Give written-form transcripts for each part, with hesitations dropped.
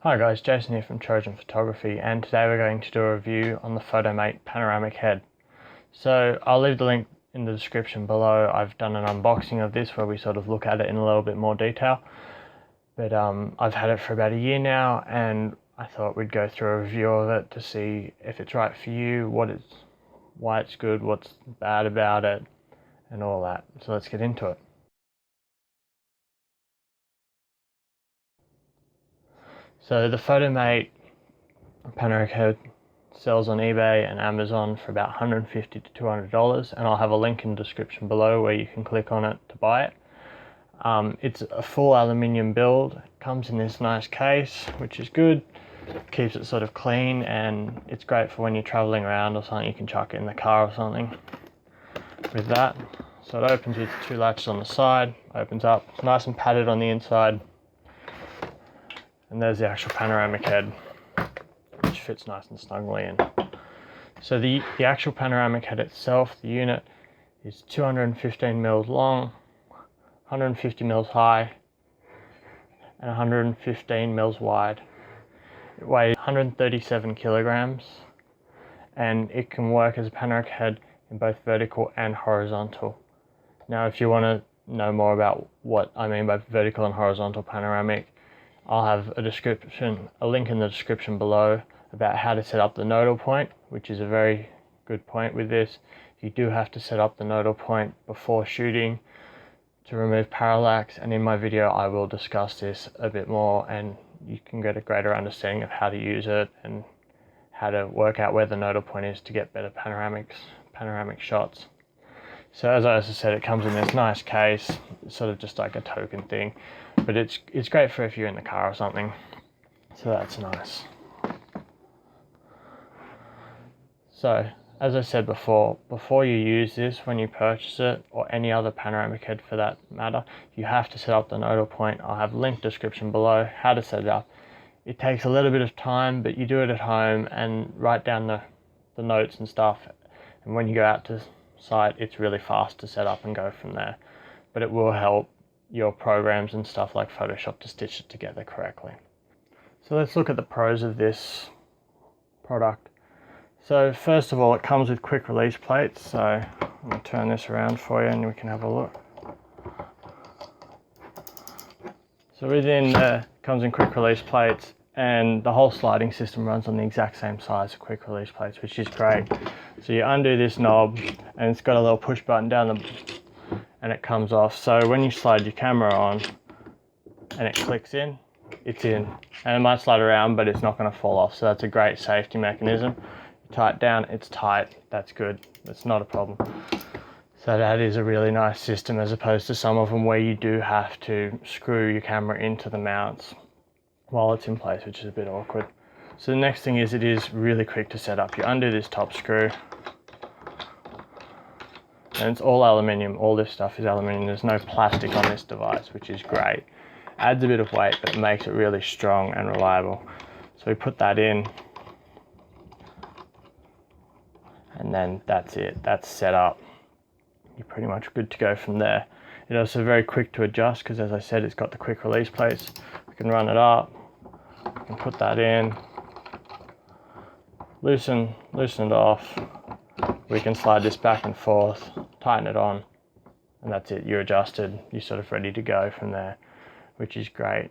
Hi guys, Jason here from Trojan Photography, and today we're going to do a review on the Photomate panoramic head. So I'll leave the link in the description below. I've done an unboxing of this where we sort of look at it in a little bit more detail. But I've had it for about a year now, and I thought we'd go through a review of it to see if it's right for you, why it's good, what's bad about it, and all that. So let's get into it. So the Photomate panoramic head sells on eBay and Amazon for about $150 to $200, and I'll have a link in the description below where you can click on it to buy it. It's a full aluminium build. It comes in this nice case, which is good. Keeps it sort of clean, and it's great for when you're traveling around or something. You can chuck it in the car or something with that. So it opens with two latches on the side, opens up, it's nice and padded on the inside. And there's the actual panoramic head, which fits nice and snugly in. So the actual panoramic head itself, the unit, is 215 mils long, 150 mils high, and 115 mils wide. It weighs 137 kilograms, and it can work as a panoramic head in both vertical and horizontal. Now, if you want to know more about what I mean by vertical and horizontal panoramic, I'll have a link in the description below about how to set up the nodal point, which is a very good point with this. You do have to set up the nodal point before shooting to remove parallax, and in my video I will discuss this a bit more, and you can get a greater understanding of how to use it and how to work out where the nodal point is to get better panoramic shots. So as I said, it comes in this nice case. It's sort of just like a token thing, but it's great for if you're in the car or something. So that's nice. So as I said before you use this, when you purchase it, or any other panoramic head for that matter, you have to set up the nodal point. I'll have a link description below how to set it up. It takes a little bit of time, but you do it at home and write down the notes and stuff, and when you go out to site, it's really fast to set up and go from there. But it will help your programs and stuff like Photoshop to stitch it together correctly. So let's look at the pros of this product. So first of all, it comes with quick release plates. So I'm going to turn this around for you and we can have a look. So within comes in quick release plates, and the whole sliding system runs on the exact same size of quick release plates, which is great. So you undo this knob and it's got a little push button down and it comes off. So when you slide your camera on and it clicks in, it's in. And it might slide around, but it's not going to fall off. So that's a great safety mechanism. You tie it down, it's tight. That's good. That's not a problem. So that is a really nice system, as opposed to some of them where you do have to screw your camera into the mounts while it's in place, which is a bit awkward. So the next thing is, it is really quick to set up. You undo this top screw, and it's all aluminium. All this stuff is aluminium. There's no plastic on this device, which is great. Adds a bit of weight, but it makes it really strong and reliable. So we put that in, and then that's it. That's set up. You're pretty much good to go from there. It's also very quick to adjust because, as I said, it's got the quick release plates. We can run it up, we can put that in, loosen it off. We can slide this back and forth, tighten it on, and that's it. You're adjusted. You're sort of ready to go from there, which is great.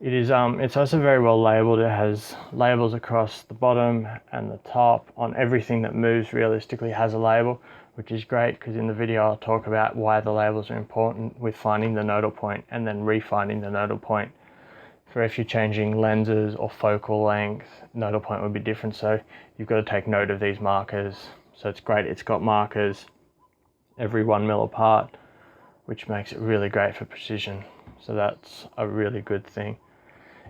It is it's also very well labeled. It has labels across the bottom and the top. On everything that moves realistically has a label, which is great, because in the video I'll talk about why the labels are important with finding the nodal point and then refinding the nodal point. For if you're changing lenses or focal length, nodal point would be different. So you've got to take note of these markers. So it's great. It's got markers every 1 mil apart, which makes it really great for precision. So that's a really good thing.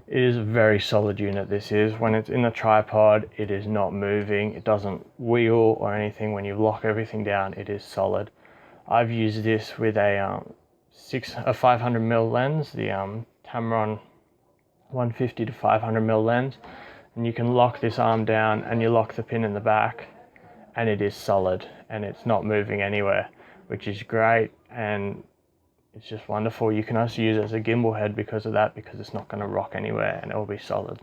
It is a very solid unit, this is. When it's in the tripod, it is not moving. It doesn't wheel or anything. When you lock everything down, it is solid. I've used this with a 500 mil lens, the Tamron 150 to 500 mil lens, and you can lock this arm down and you lock the pin in the back, and it is solid and it's not moving anywhere, which is great. And it's just wonderful. You can also use it as a gimbal head because of that, because it's not going to rock anywhere and it will be solid.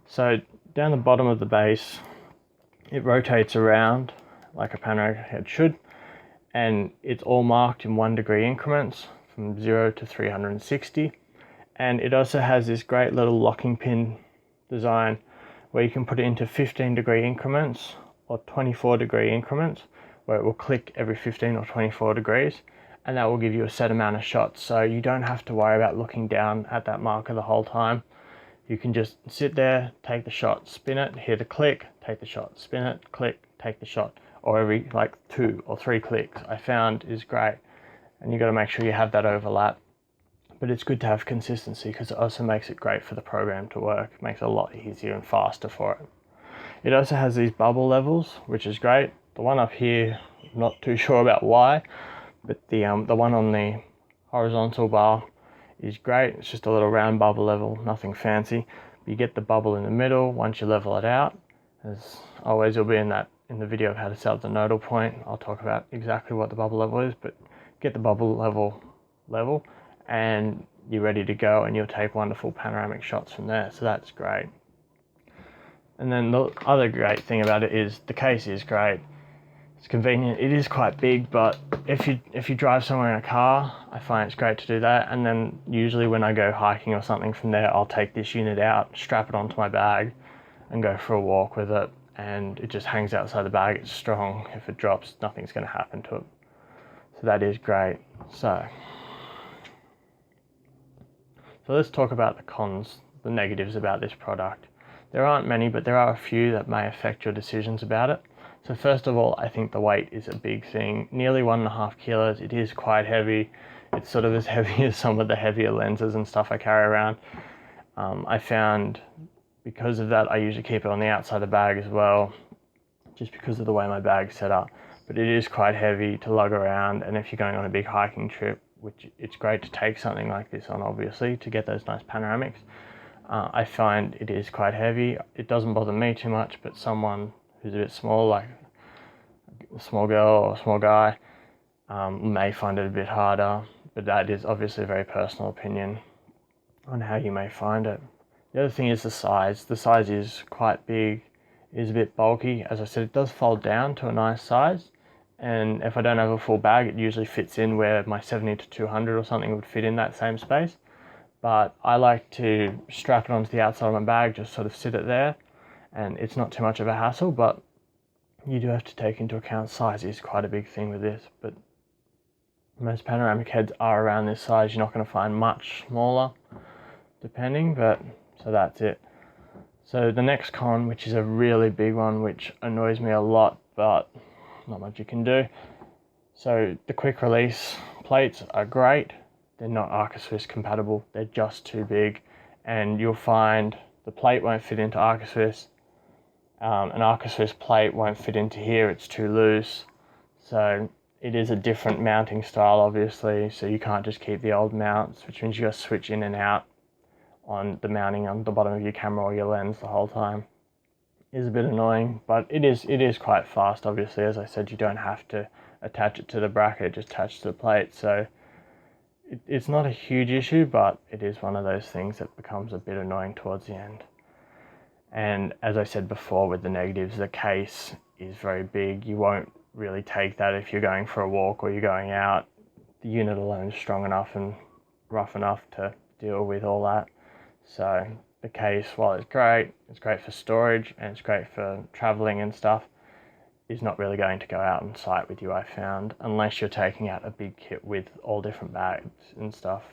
So down the bottom of the base, it rotates around like a panoramic head should, and it's all marked in 1 degree increments from 0 to 360. And it also has this great little locking pin design where you can put it into 15 degree increments or 24 degree increments, where it will click every 15 or 24 degrees, and that will give you a set amount of shots. So you don't have to worry about looking down at that marker the whole time. You can just sit there, take the shot, spin it, hear the click, take the shot, spin it, click, take the shot, or every like 2 or 3 clicks, I found is great. And you got to make sure you have that overlap. But it's good to have consistency because it also makes it great for the program to work. It makes it a lot easier and faster for it. It also has these bubble levels, which is great. The one up here, not too sure about why, but the one on the horizontal bar is great. It's just a little round bubble level, nothing fancy. But you get the bubble in the middle once you level it out. As always, it'll be in the video of how to set up the nodal point. I'll talk about exactly what the bubble level is, but get the bubble level and you're ready to go, and you'll take wonderful panoramic shots from there. So that's great. And then the other great thing about it is the case is great. It's convenient. It is quite big, but if you drive somewhere in a car, I find it's great to do that. And then usually when I go hiking or something from there, I'll take this unit out, strap it onto my bag, and go for a walk with it. And it just hangs outside the bag. It's strong. If it drops, nothing's going to happen to it. So that is great. So let's talk about the cons, the negatives about this product. There aren't many, but there are a few that may affect your decisions about it. So first of all, I think the weight is a big thing. Nearly 1.5 kilos. It is quite heavy. It's sort of as heavy as some of the heavier lenses and stuff I carry around. I found because of that, I usually keep it on the outside of the bag as well, just because of the way my bag's set up. But it is quite heavy to lug around, and if you're going on a big hiking trip, which it's great to take something like this on, obviously, to get those nice panoramics. I find it is quite heavy. It doesn't bother me too much, but someone who's a bit small, like a small girl or a small guy, may find it a bit harder. But that is obviously a very personal opinion on how you may find it. The other thing is the size. The size is quite big. It is a bit bulky. As I said, it does fold down to a nice size. And if I don't have a full bag, it usually fits in where my 70 to 200 or something would fit in that same space. But I like to strap it onto the outside of my bag, just sort of sit it there, and it's not too much of a hassle, but you do have to take into account size is quite a big thing with this. But most panoramic heads are around this size. You're not going to find much smaller, depending, but so that's it. So the next con, which is a really big one, which annoys me a lot, but not much you can do. So the quick release plates are great. They're not Arca-Swiss compatible. They're just too big, and you'll find the plate won't fit into Arca-Swiss. An Arca-Swiss plate won't fit into here. It's too loose. So it is a different mounting style, obviously. So you can't just keep the old mounts, which means you got to switch in and out on the mounting on the bottom of your camera or your lens the whole time. It is a bit annoying, but it is quite fast. Obviously, as I said, you don't have to attach it to the bracket; just attach to the plate. So it's not a huge issue, but it is one of those things that becomes a bit annoying towards the end. And as I said before with the negatives, the case is very big. You won't really take that if you're going for a walk or you're going out. The unit alone is strong enough and rough enough to deal with all that. So the case, while it's great for storage and it's great for traveling and stuff, is not really going to go out on site with you, I found, unless you're taking out a big kit with all different bags and stuff.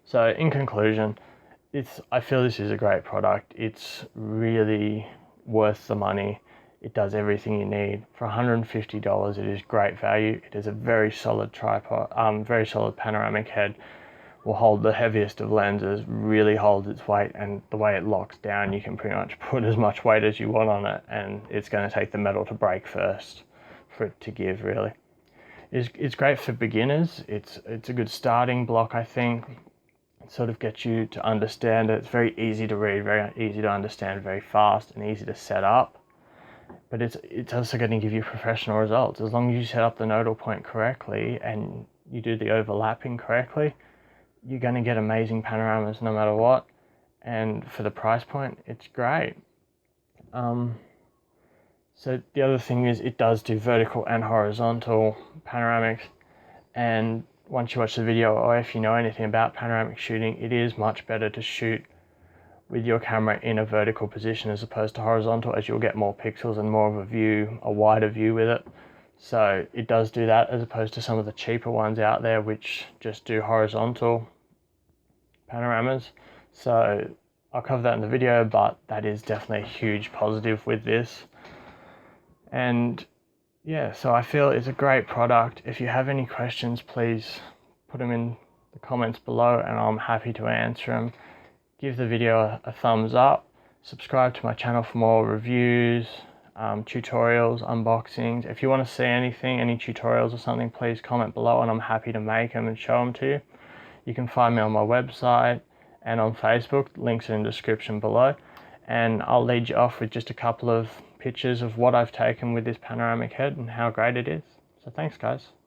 So in conclusion, I feel this is a great product. It's really worth the money. It does everything you need. For $150, it is great value. It is a very solid tripod, very solid panoramic head. Will hold the heaviest of lenses, really holds its weight, and the way it locks down, you can pretty much put as much weight as you want on it, and it's going to take the metal to break first for it to give, really. It's great for beginners. It's a good starting block, I think. It sort of gets you to understand it. It's very easy to read, very easy to understand, very fast and easy to set up. But it's also going to give you professional results. As long as you set up the nodal point correctly and you do the overlapping correctly, you're going to get amazing panoramas no matter what. And for the price point, it's great. So the other thing is it does do vertical and horizontal panoramics, and once you watch the video, or if you know anything about panoramic shooting, it is much better to shoot with your camera in a vertical position as opposed to horizontal, as you'll get more pixels and more of a view, a wider view with it. So it does do that, as opposed to some of the cheaper ones out there which just do horizontal panoramas. So I'll cover that in the video, but that is definitely a huge positive with this. And yeah, so I feel it's a great product. If you have any questions, please put them in the comments below and I'm happy to answer them. Give the video a thumbs up, subscribe to my channel for more reviews, tutorials, unboxings. If you want to see anything, any tutorials or something, please comment below and I'm happy to make them and show them to you. You can find me on my website and on Facebook, links are in the description below. And I'll lead you off with just a couple of pictures of what I've taken with this panoramic head and how great it is. So thanks guys.